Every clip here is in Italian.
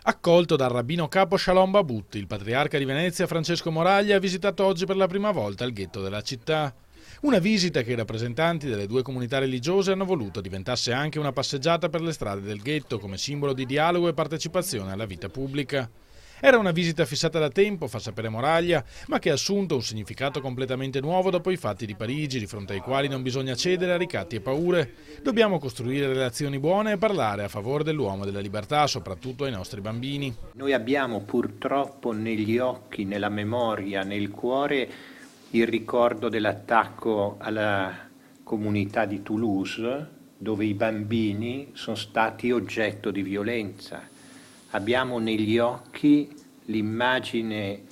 Accolto dal rabbino capo Shalom Babut, il patriarca di Venezia Francesco Moraglia ha visitato oggi per la prima volta il ghetto della città. Una visita che i rappresentanti delle due comunità religiose hanno voluto diventasse anche una passeggiata per le strade del ghetto come simbolo di dialogo e partecipazione alla vita pubblica. Era una visita fissata da tempo, fa sapere Moraglia, ma che ha assunto un significato completamente nuovo dopo i fatti di Parigi, di fronte ai quali non bisogna cedere a ricatti e paure. Dobbiamo costruire relazioni buone e parlare a favore dell'uomo e della libertà, soprattutto ai nostri bambini. Noi abbiamo purtroppo negli occhi, nella memoria, nel cuore il ricordo dell'attacco alla comunità di Toulouse, dove i bambini sono stati oggetto di violenza. Abbiamo negli occhi l'immagine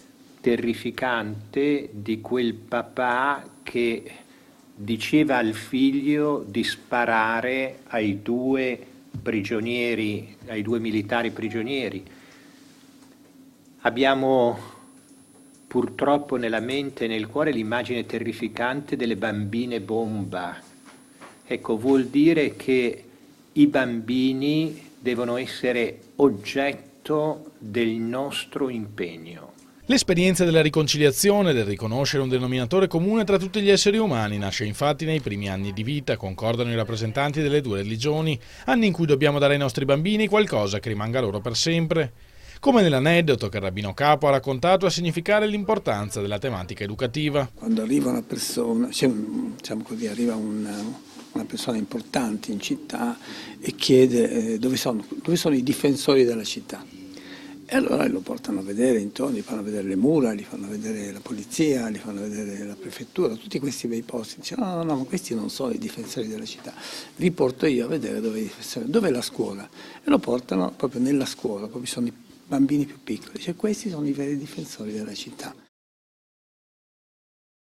terrificante di quel papà che diceva al figlio di sparare ai due prigionieri, ai due militari prigionieri. Abbiamo purtroppo nella mente e nel cuore l'immagine terrificante delle bambine bomba. Ecco, vuol dire che i bambini devono essere oggetto del nostro impegno. L'esperienza della riconciliazione, del riconoscere un denominatore comune tra tutti gli esseri umani, nasce infatti nei primi anni di vita, concordano i rappresentanti delle due religioni, anni in cui dobbiamo dare ai nostri bambini qualcosa che rimanga loro per sempre. Come nell'aneddoto che il rabbino capo ha raccontato a significare l'importanza della tematica educativa. Quando arriva una persona, diciamo così, arriva una persona importante in città e chiede dove sono i difensori della città. E allora lo portano a vedere intorno, gli fanno vedere le mura, gli fanno vedere la polizia, gli fanno vedere la prefettura, tutti questi bei posti. Dice no, ma questi non sono i difensori della città, vi porto io a vedere dove è la scuola. E lo portano proprio nella scuola, proprio sono i bambini più piccoli, cioè questi sono i veri difensori della città.